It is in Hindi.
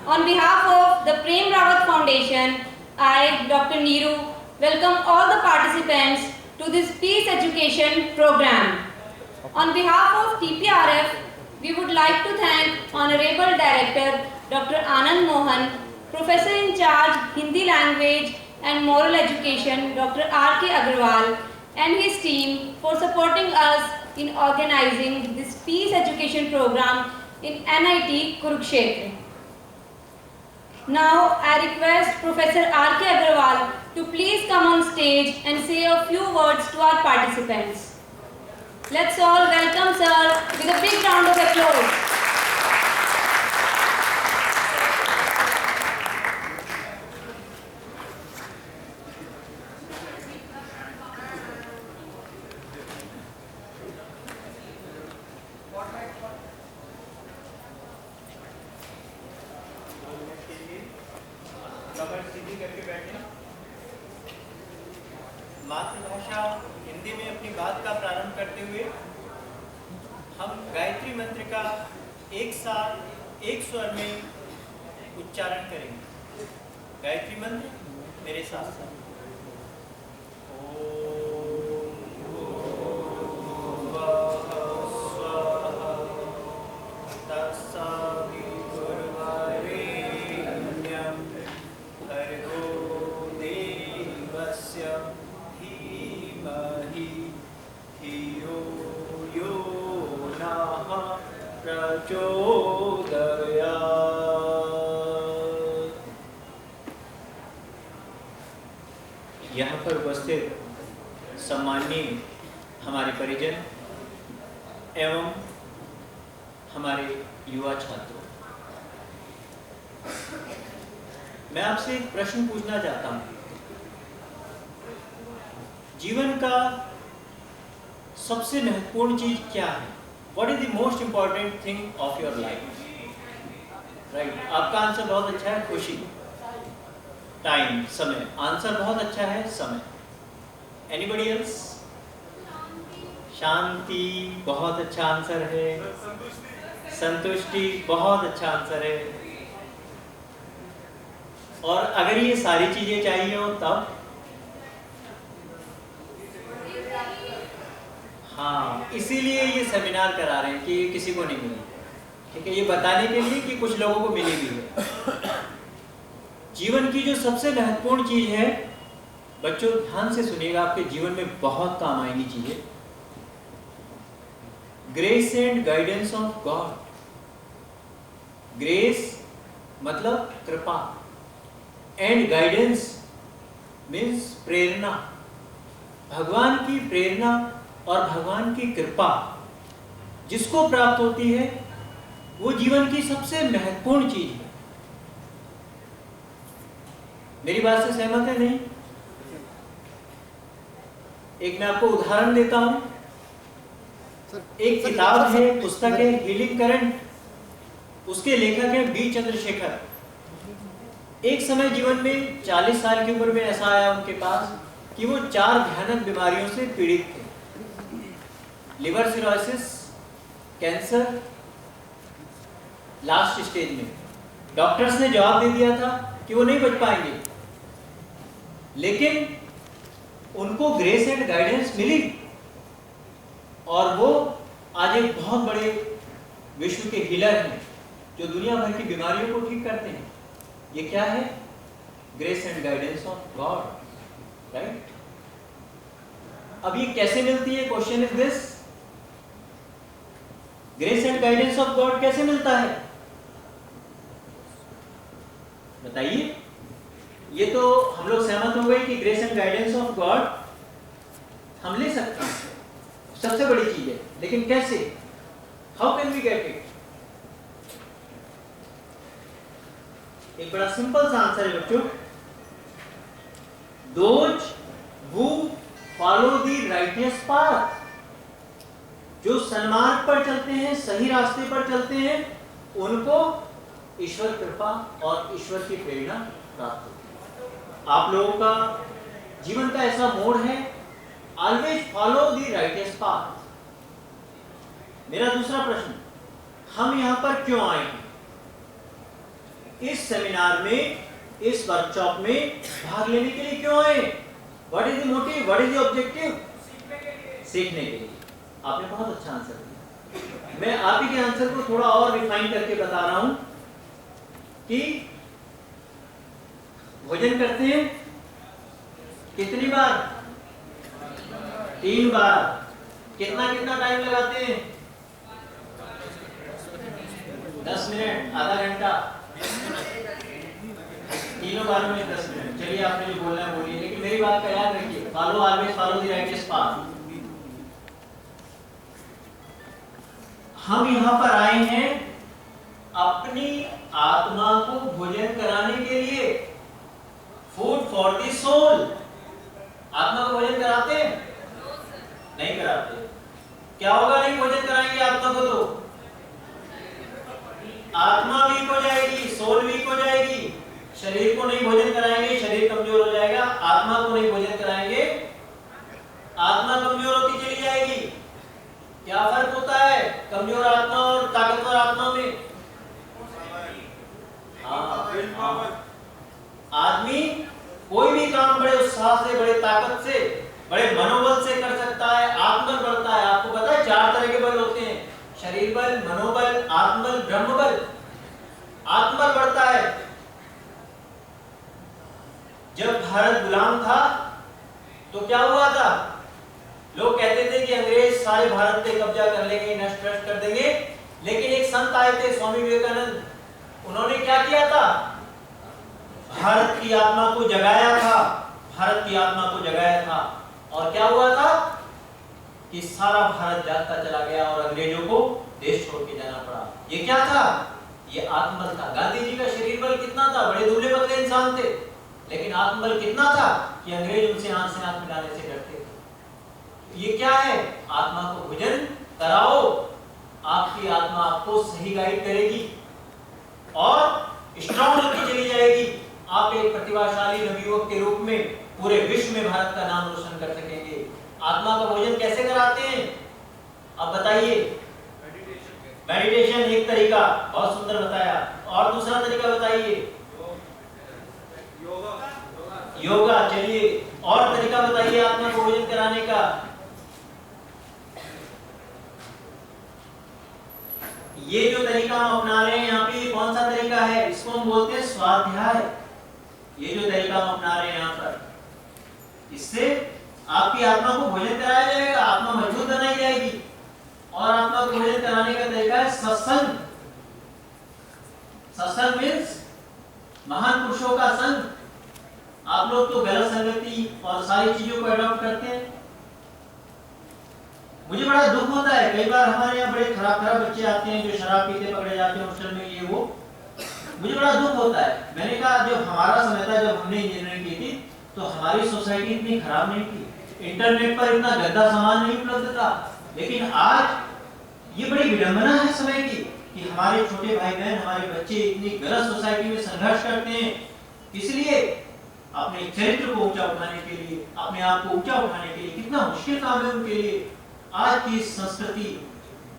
On behalf of the Prem Rawat Foundation, I, Dr. Neeru, welcome all the participants to this Peace Education program. On behalf of TPRF, we would like to thank Honorable Director Dr. Anand Mohan, Professor in charge Hindi Language and Moral Education Dr. R.K. Agarwal and his team for supporting us in organizing this Peace Education program in NIT Kurukshetra. Now I request Professor R.K. Agarwal to please come on stage and say a few words to our participants. Let's all welcome sir with a big round of applause. मातृभाषा हिंदी में अपनी बात का प्रारंभ करते हुए हम गायत्री मंत्र का एक साथ एक स्वर में उच्चारण करेंगे। गायत्री मंत्र मेरे साथ साथ। यहाँ पर उपस्थित सम्माननीय हमारे परिजन एवं हमारे युवा छात्रों, मैं आपसे एक प्रश्न पूछना चाहता हूँ। जीवन का सबसे महत्वपूर्ण चीज क्या है? What is the most important thing of your life? Right? आपका आंसर बहुत अच्छा है, खुशी। टाइम, समय। आंसर बहुत अच्छा है, समय। Anybody else? शांति बहुत अच्छा आंसर है। संतुष्टि बहुत अच्छा आंसर है। और अगर ये सारी चीजें चाहिए हो तब? हाँ, इसीलिए ये सेमिनार करा रहे हैं कि ये किसी को नहीं मिली। ठीक है, ये बताने के लिए कि कुछ लोगों को मिली भी है। जीवन की जो सबसे महत्वपूर्ण चीज है, बच्चों ध्यान से सुनिएगा, आपके जीवन में बहुत काम आएंगी चीजें। Grace and guidance of God. Grace मतलब कृपा, एंड गाइडेंस मीन्स प्रेरणा। भगवान की प्रेरणा और भगवान की कृपा जिसको प्राप्त होती है वो जीवन की सबसे महत्वपूर्ण चीज है। मेरी बात से सहमत है? नहीं? एक मैं आपको उदाहरण देता हूं। एक किताब है, पुस्तक है हीलिंग करंट, उसके लेखक है बी चंद्रशेखर। एक समय जीवन में 40 साल की उम्र में ऐसा आया उनके पास कि वो 4 भयानक बीमारियों से पीड़ित थे। Liver cirrhosis, cancer, last stage में। डॉक्टर्स ने जवाब दे दिया था कि वो नहीं बच पाएंगे, लेकिन उनको ग्रेस एंड गाइडेंस मिली और वो आज एक बहुत बड़े विश्व के हीलर हैं जो दुनिया भर की बीमारियों को ठीक करते हैं। ये क्या है? Grace and guidance of God. Right? अब ये कैसे मिलती है? Question is this, grace and guidance of God कैसे मिलता है? बताइए। ये तो हम लोग सहमत हो गए कि grace and guidance of God हम ले सकते हैं, सबसे बड़ी चीज है, लेकिन कैसे? How can we get it? एक बड़ा सिंपल सा आंसर है बच्चों। Those who follow the righteous path, जो सन्मार्ग पर चलते हैं, सही रास्ते पर चलते हैं, उनको ईश्वर कृपा और ईश्वर की प्रेरणा प्राप्त होती है। आप लोगों का जीवन का ऐसा मोड़ है, always follow the righteous path. मेरा दूसरा प्रश्न, हम यहां पर क्यों आए हैं? इस सेमिनार में, इस वर्कशॉप में भाग लेने के लिए क्यों आए? What is the motive, what is the objective? सीखने के लिए। आपने बहुत अच्छा आंसर दिया। मैं आप ही के आंसर को थोड़ा और रिफाइन करके बता रहा हूं कि भोजन करते हैं कितनी बार? 3 बार। कितना कितना टाइम लगाते हैं? 10 मिनट, आधा घंटा, तीनों बार में 10 मिनट। चलिए आपने जो बोलना है बोलिए, लेकिन मेरी बात का याद रखिए, follow always follow the rightest path. हम यहाँ पर आए हैं अपनी आत्मा को भोजन कराने के लिए, फूड फॉर द सोल। आत्मा को भोजन कराते हैं? नहीं कराते। क्या होगा नहीं भोजन कराएंगे आत्मा को तो आत्मा वीक हो जाएगी, सोल वीक हो जाएगी। शरीर को नहीं भोजन कराएंगे, शरीर कमजोर हो जाएगा। आत्मा को नहीं भोजन कराएंगे, आत्मा कमजोर होती चली जाएगी। क्या फर्क होता है कमजोर आत्मा और ताकतवर आत्मा में? आदमी कोई भी काम बड़े उत्साह से, बड़े ताकत से, बड़े मनोबल से कर सकता है। आत्मबल बढ़ता है। आपको पता है 4 तरह के बल होते हैं, शरीर बल, मनोबल, आत्मबल, ब्रह्मबल। आत्मबल बढ़ता है। जब भारत गुलाम था तो क्या हुआ था? लोग कहते थे कि अंग्रेज सारे भारत पे कब्जा कर लेंगे, नष्ट नष्ट कर देंगे। लेकिन एक संत आए थे, स्वामी विवेकानंद, उन्होंने क्या किया था? भारत की आत्मा को जगाया था। भारत की आत्मा को जगाया था। और क्या हुआ था कि सारा भारत जागता चला गया और अंग्रेजों को देश छोड़ के जाना पड़ा। ये क्या था? ये आत्मबल था। गांधी जी का शरीर बल कितना था? बड़े दुबले पतले इंसान थे, लेकिन आत्मबल कितना था कि अंग्रेज उनसे आंख से आंख मिलाने से डरते थे। ये क्या है? आत्मा को भोजन कराओ, आपकी आत्मा आपको सही गाइड करेगी और स्ट्रांग होती चली जाएगी। आप एक प्रतिभाशाली नवयुवक के रूप में पूरे विश्व में भारत का नाम रोशन कर सकेंगे। आत्मा का भोजन कैसे कराते हैं? अब बताइए। मेडिटेशन एक तरीका, बहुत सुंदर बताया। और दूसरा तरीका बताइए। योगा। चलिए और तरीका बताइए आत्मा को भोजन कराने का। ये जो तरीका हम अपना रहे हैं यहाँ पे, कौन सा तरीका है? इसको हम बोलते हैं स्वाध्याय। ये जो तरीका हम अपना रहे हैं यहाँ पर, इससे आपकी आत्मा को भोजन कराया जाएगा, आत्मा मजबूत बनाई जाएगी। और आत्मा को भोजन कराने का तरीका है सत्संग। सत्संग मीन्स महान पुरुषों का संग। आप लोग तो गलत संगति और सारी चीजों को अडॉप्ट करते हैं। मुझे बड़ा दुख होता है, कई बार हमारे यहाँ बड़े खराब खराब बच्चे आते हैं जो शराब पीते पकड़े जाते हैं हॉस्टल में, ये वो। मुझे बड़ा दुख होता है। मैंने कहा जब हमारा समय था, जब हमने इंजीनियरिंग की थी, तो हमारी सोसाइटी इतनी खराब नहीं थी, इंटरनेट पर इतना गंदा सामान नहीं उपलब्ध था। लेकिन आज ये बड़ी विडंबना है समय की कि हमारे छोटे भाई बहन, हमारे बच्चे इतनी गलत सोसाइटी में संघर्ष करते हैं। इसलिए अपने चरित्र को ऊंचा उठाने के लिए, अपने आप को ऊंचा उठाने के लिए कितना मुश्किल काम है उनके लिए। आज की संस्कृति